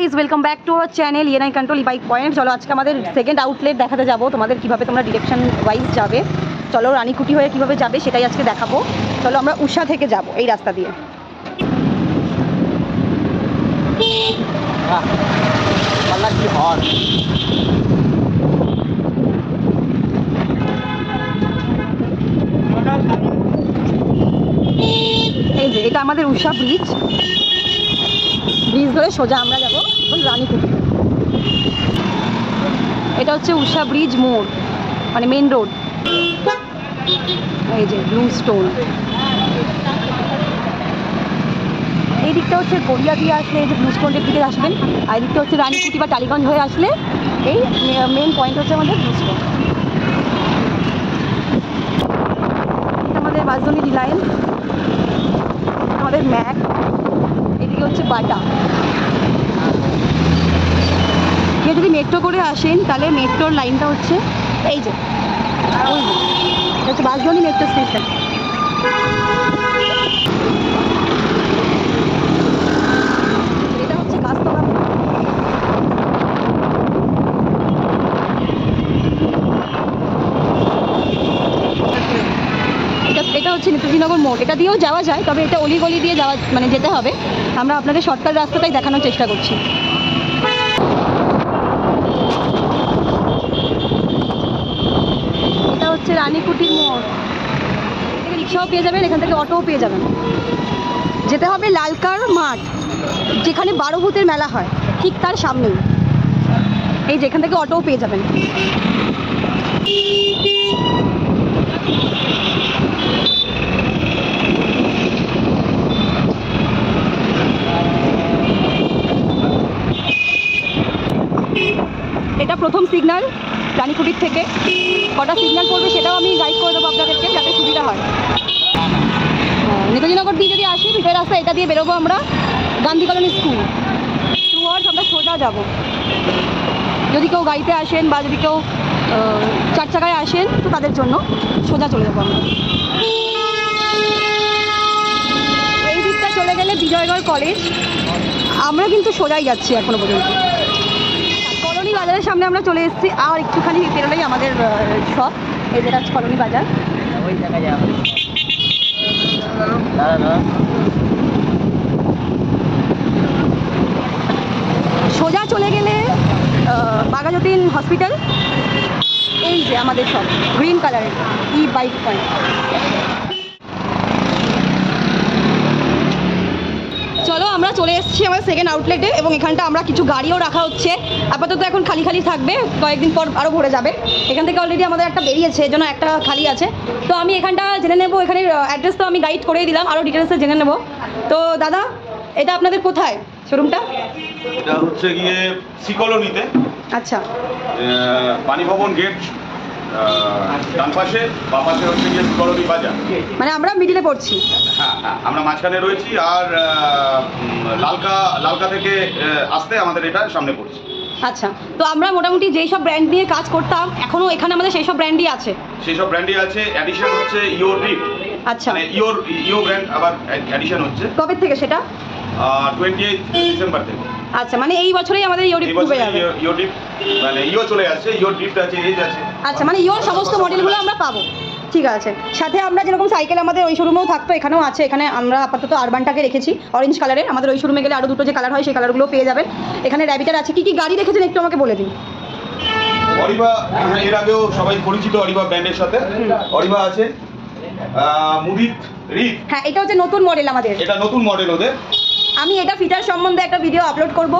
Guys welcome back to our channel ENI control ই bike point. চলো আজকে আমাদের সেকেন্ড আউটলেট দেখাতে যাবো তোমাদের, কীভাবে তোমরা ডিরেকশন ওয়াইজ যাবে। চলো রানীকুটি হয়ে কীভাবে যাবে সেটাই আজকে দেখাবো। চলো আমরা উষা থেকে যাব এই রাস্তা দিয়ে। এই যে এটা আমাদের উষা ব্রিজ, ব্রিজ ধরে সোজা আমরা যাবো এখন রানীকুটি। এটা হচ্ছে উষা ব্রিজ মোড়, মানে মেন রোড। এই যে ব্লু স্টোন, এই দিকটা হচ্ছে গড়িয়া দিয়ে আসলে এই যে ব্লু স্টোনের দিকে আসবেন, আর এই দিকটা হচ্ছে রানীকুটি বা টালিগঞ্জ হয়ে আসলে এই মেন পয়েন্ট হচ্ছে আমাদের ব্লু স্টোন। এটা আমাদের বাসদনি রিলায়েন্স, আমাদের ম্যাক, এদিকে হচ্ছে বাটা। কেউ যদি মেট্রো করে আসেন তাহলে মেট্রোর লাইনটা হচ্ছে এই যে ওই হচ্ছে বাসদনি মেট্রো স্টেশন। এটা হচ্ছে কাস্তরা, এটা হচ্ছে নেতাজিনগর মোড়। এটা দিয়েও যাওয়া যায়, তবে এটা অলিগলি দিয়ে যাওয়া মানে যেতে হবে। আমরা আপনাদের শর্টকাট রাস্তাটাই দেখানোর চেষ্টা করছি। এটা হচ্ছে রানীকুটির মোড়, এখানে রিক্সাও পেয়ে যাবেন, এখান থেকে অটোও পেয়ে যাবেন। যেতে হবে লালকার মাঠ, যেখানে 12 ভূতের মেলা হয় ঠিক তার সামনেই। এই যে এখান থেকে অটোও পেয়ে যাবেন। এটা প্রথম সিগন্যাল রানীকুটির থেকে, কটা সিগন্যাল পড়বে সেটাও আমি গাইড করে দেবো আপনাদেরকে, যাতে সুবিধা হয়। নেতাজিনগর দিয়ে যদি আসি ভিতরের রাস্তা, এটা দিয়ে বেরোবো আমরা গান্ধী কলোনি স্কুল টুয়ার্ডস, আমরা সোজা যাব। যদি কেউ গাড়িতে আসেন বা যদি কেউ 4 চাকায় আসেন তো তাদের জন্য সোজা চলে যাবো আমরা। এই দিকটা চলে গেলে বিজয়গড় কলেজ, আমরা কিন্তু সোজাই যাচ্ছি এখনো পর্যন্ত। কলোনি বাজারের সামনে আমরা চলে এসেছি, আর একটুখানি বেরোলেই আমাদের শপ। এই যেটা হচ্ছে কলোনি বাজার, ওই জায়গায় যাবো। সোজা চলে গেলে বাঘাযতীন হসপিটাল, এই যে আমাদের শপ গ্রিন কালারের ই বাইক পয়েন্ট। চলো আমরা চলে এসেছি আমার সেকেন্ড আউটলেটে, এবং এখানটা আমরা কিছু গাড়িও রাখা হচ্ছে। আপাতত এখন খালি খালি থাকবে, কয়েকদিন পর আরও ভরে যাবে। এখান থেকে অলরেডি আমাদের একটা বেরিয়েছে, এই জন্য একটা খালি আছে। তো আমি এখানটা জেনে নেবো, এখানে অ্যাড্রেস তো আমি গাইড করেই দিলাম, আরও ডিটেলসে জেনে নেবো। তো দাদা, এটা আপনাদের কোথায় শোরুমটা? এটা হচ্ছে গিয়ে সি কলোনিতে। আচ্ছা, পানি ভবন গেট ডান পাশে, বাঁ পাশে হচ্ছে গিয়ে সি কলোনি বাজার। মানে আমরা মিডিলে পড়ছি। হ্যাঁ হ্যাঁ, আমরা মাঝখানে রয়েছি। আর লালকা থেকে আসতে আমাদের এটা সামনে পড়ছে। আচ্ছা, তো আমরা মোটামুটি যেই সব ব্র্যান্ড নিয়ে কাজ করতাম এখনো এখানে আমাদের সেই সব ব্র্যান্ডই আছে। সেই সব ব্র্যান্ডই আছে। অ্যাডিশন হচ্ছে ইওর রিপ। আচ্ছা, মানে ইও ব্র্যান্ড আবার অ্যাডিশন হচ্ছে। কবে থেকে সেটা? 28 ডিসেম্বর থেকে। আচ্ছা, মানে এই বছরেই আমাদের ইও রিপ ঢুকে যাবে। ইও রিপ মানে ইও চলে আসছে, ইও রিপ আছে, এজ আছে। আচ্ছা, মানে ইওর সমস্ত মডেলগুলো আমরা পাবো। ঠিক আছে, সাথে আমরা যেরকম সাইকেল আমাদের ওই শোরুমেও থাকতো, এখানেও আছে। এখানে আমরা আপাতত আরবানটাকে রেখেছি অরেঞ্জ কালারের। আমাদের ওই শোরুমে গেলে আরও দুটো যে কালার হয় সেই কালারগুলো পেয়ে যাবেন। এখানে র্যাবিটার আছে। কি কি গাড়ি রেখেছেন একটু আমাকে বলে দিন। অরিবা, এর আগেও সবাই পরিচিত অরিবা ব্র্যান্ডের সাথে। অরিবা আছে, মুদিত রিপ। হ্যাঁ, এটা হচ্ছে নতুন মডেল আমাদের, এটা নতুন মডেল ওদের। আমি এটা ফিচার সম্বন্ধে একটা ভিডিও আপলোড করব।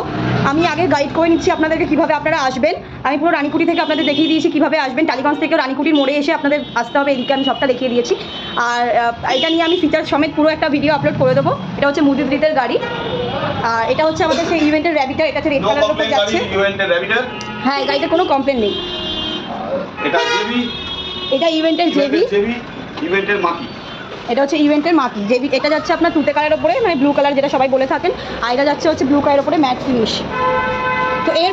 আমি আগে গাইড করে নিচ্ছি আপনাদেরকে কীভাবে আপনারা আসবেন। আমি পুরো রানীকুটি থেকে আপনাদের দেখিয়ে দিয়েছি কীভাবে আসবেন। টালিগঞ্জ থেকে রানীকুটির মোড়ে এসে আপনাদের আসতে হবে, এদিকে আমি সবটা দেখিয়ে দিয়েছি। আর এটা নিয়ে আমি ফিচার সমেত পুরো একটা ভিডিও আপলোড করে দেবো। এটা হচ্ছে মুদিত রিতের গাড়ি, আর এটা হচ্ছে আমাদের সেই ইভেন্টের র্যাবিটার। এটা হচ্ছে রেড কালারের উপর যাচ্ছে। ইভেন্টের র্যাবিটার। হ্যাঁ, এই গাড়িতে কোনো কমপ্লেন নেই। এটা জেবি। এটা ইভেন্টের জেবি। ইভেন্টের মাকি। এটা হচ্ছে ইভেন্টের মাকি জেবি। এটা যাচ্ছে আপনার তুতে কালারের উপরে, মানে ব্লু কালার যেটা সবাই বলে থাকেন। আর এটা যাচ্ছে হচ্ছে ব্লু কালারের উপরে ম্যাট ফিনিশ। তো এর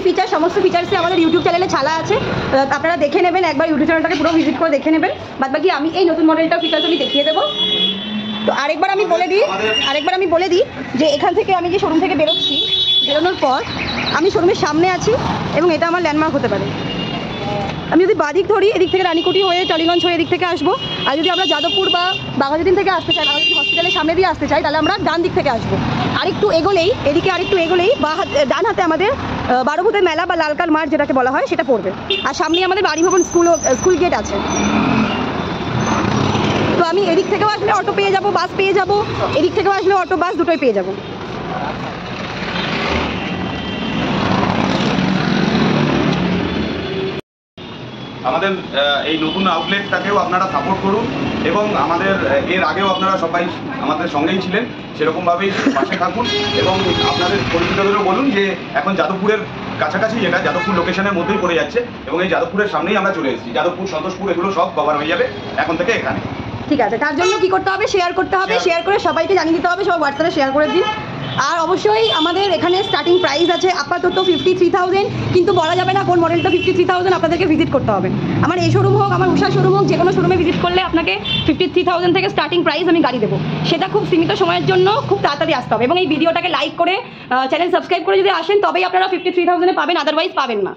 ফিচার সমস্ত ফিচার্সই আমাদের ইউটিউব চ্যানেলে ছাড়া আছে, আপনারা দেখে নেবেন একবার। ইউটিউব চ্যানেলটাকে পুরো ভিজিট করে দেখে নেবেন। বাদবাকি আমি এই নতুন মডেলটার ফিচার্স আমি দেখিয়ে দেবো। তো আরেকবার আমি বলে দিই যে এখান থেকে আমি যে শোরুম থেকে বেরোচ্ছি, বেরোনোর পর আমি শোরুমের সামনে আছি এবং এটা আমার ল্যান্ডমার্ক হতে পারে। আমি যদি বাদিক ধরি, এদিক থেকে রানীকুটি হয়ে টালিগঞ্জ হয়ে এদিক থেকে আসবো, আর যদি আমরা যাদবপুর বা বাঘাযতীন থেকে আসতে চাই, বাঘাযতীন হসপিটালের সামনে দিয়ে আসতে চাই, তাহলে আমরা ডান দিক থেকে আসবো। আরেকটু এগোলেই, এদিকে আরেকটু এগোলেই ডান হাতে আমাদের 12 ভূতের মেলা বা লালকাল মাঠ যেটাকে বলা হয় সেটা পড়বে, আর সামনেই আমাদের বাড়ি ভবন স্কুল গেট আছে। তো আমি এদিক থেকেও আসলে অটো পেয়ে যাব, বাস পেয়ে যাব, এদিক থেকেও আসলে অটো বাস দুটোই পেয়ে যাব। আমাদের এই নতুন আউটলেটটাকেও আপনারা সাপোর্ট করুন এবং আমাদের এর আগেও আপনারা সবাই আমাদের সঙ্গেই ছিলেন, সেরকমভাবেই পাশে থাকুন এবং আপনাদের পরিচিতদেরও বলুন যে এখন যাদবপুরের কাছাকাছি, যেটা যাদবপুর লোকেশনের মধ্যেই পড়ে যাচ্ছে এবং এই যাদবপুরের সামনেই আমরা চলে এসেছি। যাদবপুর, সন্তোষপুর এগুলো সব কভার হয়ে যাবে এখন থেকে এখানে। ঠিক আছে, তার জন্য কি করতে হবে? শেয়ার করতে হবে, শেয়ার করে সবাইকে জানিয়ে দিতে হবে, সব হোয়াটসঅ্যাপে শেয়ার করে দিন। আর অবশ্যই আমাদের এখানে স্টার্টিং প্রাইস আছে আপাতত 53,000, কিন্তু বলা যাবে না কোন মডেলটা 53,000, আপনাদেরকে ভিজিট করতে হবে। আমার এই শোরুম হোক, আমার উষা শোরুম হোক, যে কোনো শোরুমে ভিজিট করলে আপনাকে 53,000 থেকে স্টার্টিং প্রাইস আমি গাড়ি দেবো। সেটা খুব সীমিত সময়ের জন্য খুব তাড়াতাড়ি আসতে হবে এবং এই ভিডিওটাকে লাইক করে চ্যানেল সাবস্ক্রাইব করে যদি আসেন তবেই আপনারা 53,000-এ পাবেন, আদারওয়াইজ পাবেন না।